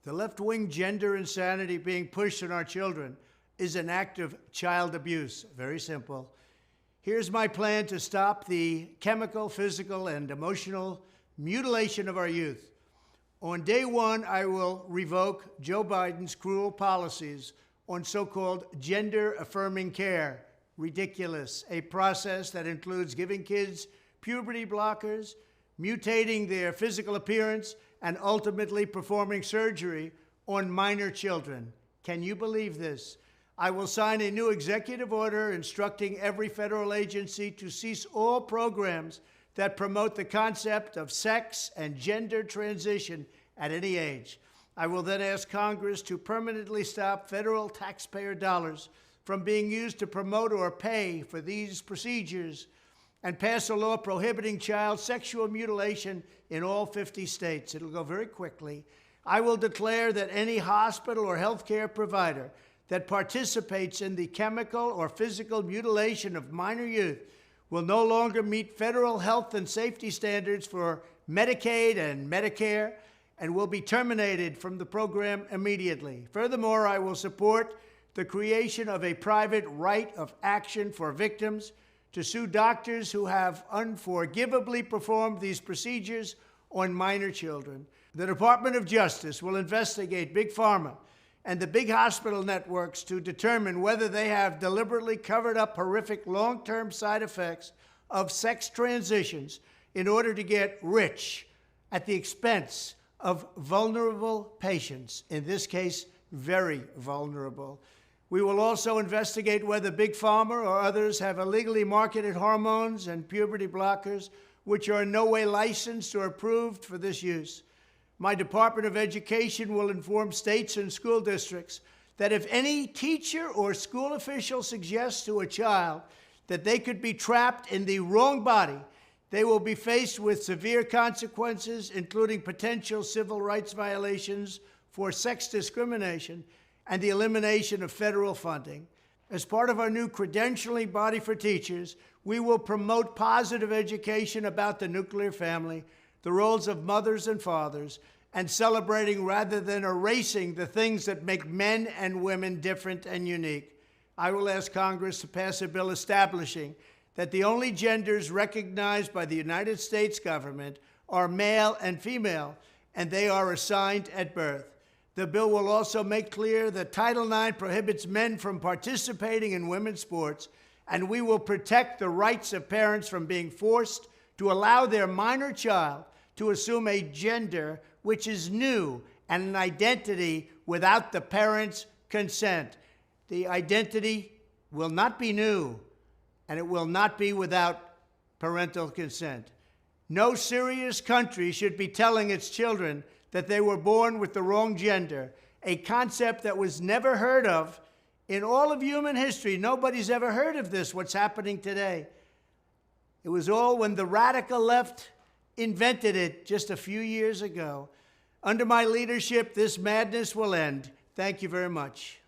The left-wing gender insanity being pushed on our children is an act of child abuse. Very simple. Here's my plan to stop the chemical, physical, and emotional mutilation of our youth. On day one, I will revoke Joe Biden's cruel policies on so-called gender-affirming care. Ridiculous. A process that includes giving kids puberty blockers, mutating their physical appearance, and ultimately performing surgery on minor children. Can you believe this? I will sign a new executive order instructing every federal agency to cease all programs that promote the concept of sex and gender transition at any age. I will then ask Congress to permanently stop federal taxpayer dollars from being used to promote or pay for these procedures and pass a law prohibiting child sexual mutilation in all 50 states. It'll go very quickly. I will declare that any hospital or healthcare provider that participates in the chemical or physical mutilation of minor youth will no longer meet federal health and safety standards for Medicaid and Medicare and will be terminated from the program immediately. Furthermore, I will support the creation of a private right of action for victims to sue doctors who have unforgivably performed these procedures on minor children. The Department of Justice will investigate Big Pharma and the big hospital networks to determine whether they have deliberately covered up horrific long-term side effects of sex transitions in order to get rich at the expense of vulnerable patients, in this case, very vulnerable. We will also investigate whether Big Pharma or others have illegally marketed hormones and puberty blockers which are in no way licensed or approved for this use. My Department of Education will inform states and school districts that if any teacher or school official suggests to a child that they could be trapped in the wrong body, they will be faced with severe consequences, including potential civil rights violations for sex discrimination and the elimination of federal funding. As part of our new credentialing body for teachers, we will promote positive education about the nuclear family, the roles of mothers and fathers, and celebrating rather than erasing the things that make men and women different and unique. I will ask Congress to pass a bill establishing that the only genders recognized by the United States government are male and female, and they are assigned at birth. The bill will also make clear that Title IX prohibits men from participating in women's sports, and we will protect the rights of parents from being forced to allow their minor child to assume a gender which is new and an identity without the parent's consent. The identity will not be new, and it will not be without parental consent. No serious country should be telling its children that they were born with the wrong gender, a concept that was never heard of in all of human history. Nobody's ever heard of this, what's happening today. It was all when the radical left invented it just a few years ago. Under my leadership, this madness will end. Thank you very much.